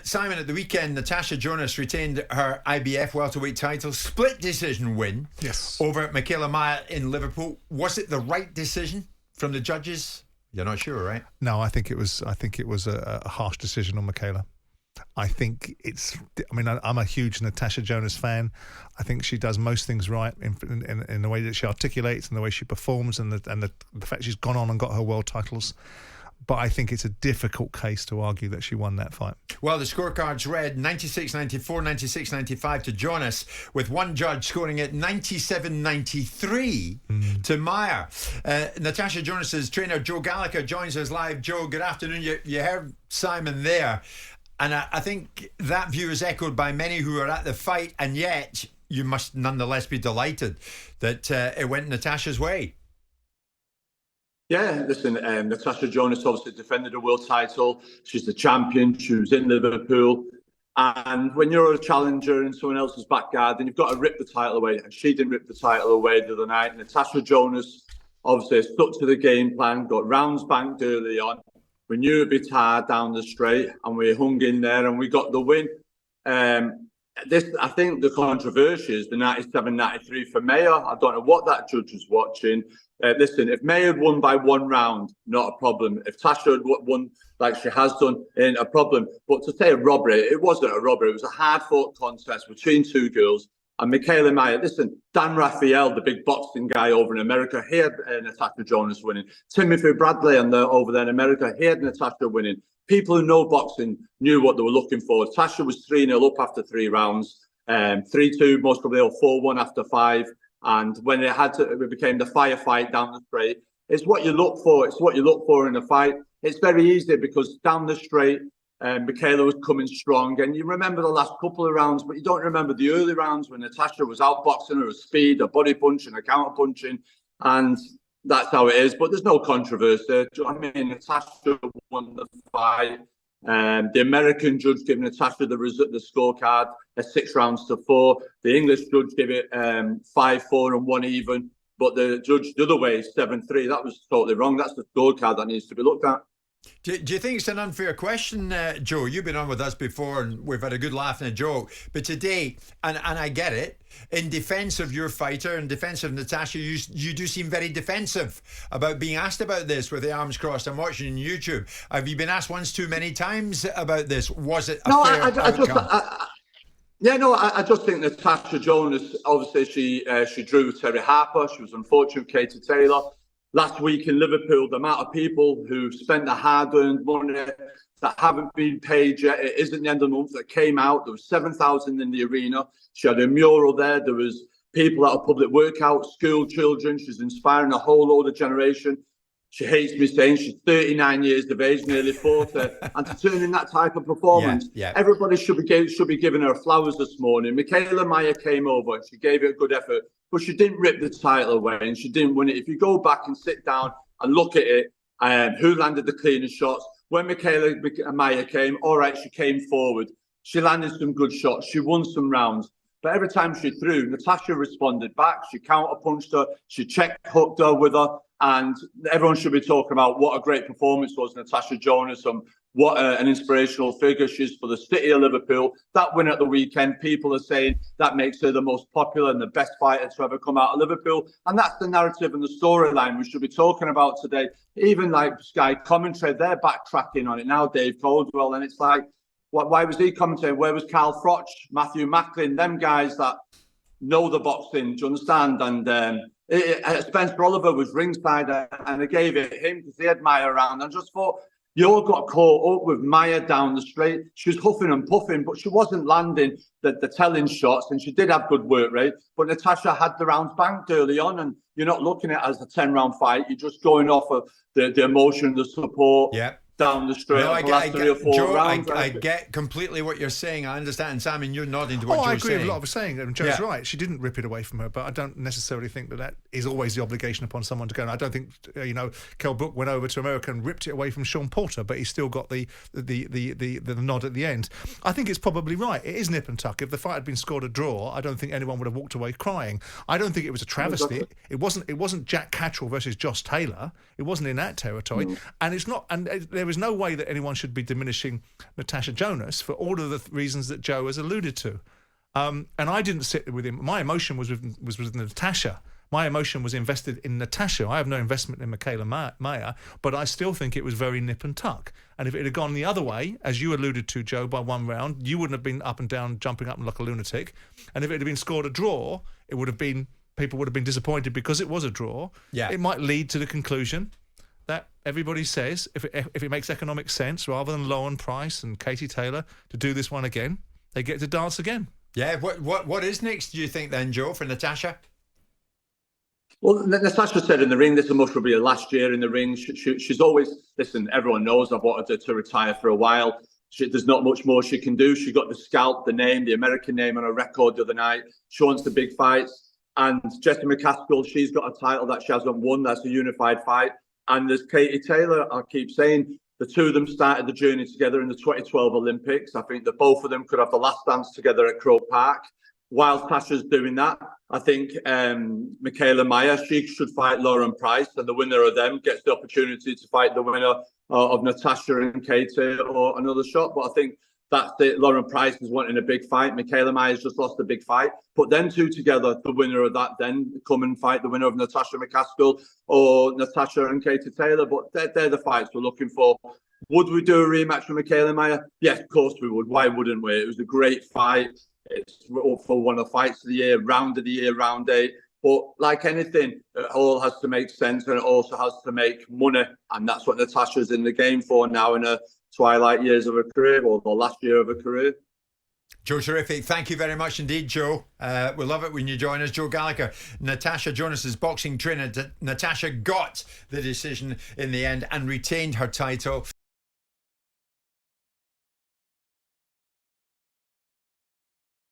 Simon, at the weekend, Natasha Jonas retained her IBF welterweight title, split decision win over Mikaela in Liverpool. Was it the right decision from the judges? You're not sure, right? No, I think it was a harsh decision on Mikaela. I think I'm a huge Natasha Jonas fan. I think she does most things right in the way that she articulates and the way she performs and the fact she's gone on and got her world titles. But I think it's a difficult case to argue that she won that fight. Well, the scorecards read 96-94, 96-95 to Jonas, with one judge scoring it 97-93 to Maia. Natasha Jonas's trainer, Joe Gallagher, joins us live. Joe, good afternoon. You heard Simon there. And I think that view is echoed by many who are at the fight, and yet you must nonetheless be delighted that it went Natasha's way. Yeah, listen, Natasha Jonas obviously defended a world title. She's the champion. She was in Liverpool. And when you're a challenger in someone else's back garden, you've got to rip the title away. And she didn't rip the title away the other night. Natasha Jonas obviously stuck to the game plan, got rounds banked early on. We knew it'd be tired down the straight, and we hung in there and we got the win. I think the controversy is the 97-93 for Maia. I don't know what that judge was watching. Listen, if Maia had won by one round, not a problem. If Tasha had won like she has done, ain't a problem. But to say a robbery, it wasn't a robbery. It was a hard-fought contest between two girls. And Mikaela Maia, listen, Dan Raphael, the big boxing guy over in America, he had Natasha Jonas winning. Timothy Bradley over there in America, he had Natasha winning. People who know boxing knew what they were looking for. Tasha was 3-0 up after 3 rounds, 3-2, most probably, or 4-1 after 5. And when it became the firefight down the straight, it's what you look for. It's what you look for in a fight. It's very easy because down the straight, Mikaela was coming strong. And you remember the last couple of rounds, but you don't remember the early rounds when Natasha was outboxing her, her speed, her body punching, her counter punching. And that's how it is. But there's no controversy. Do you know what I mean? Natasha won the fight. The American judge gave Natasha the scorecard 6-4. The English judge gave it 5-4 and 1 even. But the judge the other way, 7-3. That was totally wrong. That's the scorecard that needs to be looked at. Do you think it's an unfair question, Joe? You've been on with us before and we've had a good laugh and a joke. But today, and I get it, in defence of your fighter, in defence of Natasha, you do seem very defensive about being asked about this with the arms crossed. I'm watching on YouTube. Have you been asked once too many times about this? Was it a fair outcome? I just think Natasha Jonas, obviously she drew Terry Harper. She was unfortunate with Katie Taylor. Last week in Liverpool, the amount of people who spent their hard-earned money that haven't been paid yet, it isn't the end of the month, that came out. There was 7,000 in the arena. She had a mural there. There was people at a public workout, school children. She's inspiring a whole older generation. She hates me saying she's 39 years of age, nearly 40. And to turn in that type of performance, everybody should be giving her flowers this morning. Mikaela Maia came over and she gave it a good effort, but she didn't rip the title away and she didn't win it. If you go back and sit down and look at it, who landed the cleanest shots? When Mikaela Maia came, all right, she came forward. She landed some good shots. She won some rounds. But every time she threw, Natasha responded back. She counter-punched her. She check-hooked her with her. And everyone should be talking about what a great performance was Natasha Jonas and what an inspirational figure she is for the city of Liverpool. That win at the weekend, people are saying that makes her the most popular and the best fighter to ever come out of Liverpool. And that's the narrative and the storyline we should be talking about today. Even like Sky Commentary, they're backtracking on it now, Dave Caldwell. And it's like, why was he commentating? Where was Carl Froch, Matthew Macklin, them guys that know the boxing, do you understand? And Spencer Oliver was ringside and they gave it him because they had Maia around. I just thought, you all got caught up with Maia down the straight. She was huffing and puffing, but she wasn't landing the telling shots, and she did have good work rate. But Natasha had the rounds banked early on, and you're not looking at it as a 10-round fight. You're just going off of the emotion, the support. Yeah. Down the straight. No, I get completely what you're saying. I understand. And Simon, you're nodding to what Joe's saying. I agree with a lot of saying. And Joe's right. She didn't rip it away from her, but I don't necessarily think that is always the obligation upon someone to go. And I don't think Kell Brook went over to America and ripped it away from Sean Porter, but he still got the nod at the end. I think it's probably right. It is nip and tuck. If the fight had been scored a draw, I don't think anyone would have walked away crying. I don't think it was a travesty. It wasn't Jack Catterall versus Josh Taylor. It wasn't in that territory. And it's not. And there is no way that anyone should be diminishing Natasha Jonas for all of the reasons that Joe has alluded to. And I didn't sit with him. My emotion was with Natasha. My emotion was invested in Natasha. I have no investment in Mikaela Maya, but I still think it was very nip and tuck. And if it had gone the other way, as you alluded to, Joe, by one round, you wouldn't have been up and down, jumping up like a lunatic. And if it had been scored a draw, it would have been, people would have been disappointed because it was a draw. Yeah. It might lead to the conclusion that everybody says, if it makes economic sense, rather than Lauren Price and Katie Taylor to do this one again, they get to dance again. Yeah. What is next, do you think, then, Joe, for Natasha? Well, Natasha said in the ring, this must be her last year in the ring. She's always, listen, everyone knows I've wanted her to retire for a while. There's not much more she can do. She got the scalp, the name, the American name on her record the other night. She wants the big fights. And Jessie McCaskill, she's got a title that she hasn't won. That's a unified fight. And there's Katie Taylor, I keep saying, the two of them started the journey together in the 2012 Olympics. I think that both of them could have the last dance together at Croke Park. While Tasha's doing that, I think Mikaela Maya, she should fight Lauren Price, and the winner of them gets the opportunity to fight the winner of Natasha and Katie or another shot. But I think that's it. Lauren Price is wanting a big fight. Mikaela Maya's just lost a big fight. Put them two together, the winner of that then come and fight the winner of Natasha McCaskill or Natasha and Katie Taylor. But they're the fights we're looking for. Would we do a rematch with Mikaela Maya? Yes, of course we would. Why wouldn't we? It was a great fight. It's for one of the fights of the year, round 8. But like anything, it all has to make sense, and it also has to make money. And that's what Natasha's in the game for now in her twilight years of her career, or the last year of her career. Joe, terrific. Thank you very much indeed, Joe. We love it when you join us. Joe Gallagher, Natasha Jonas' boxing trainer. Natasha got the decision in the end and retained her title.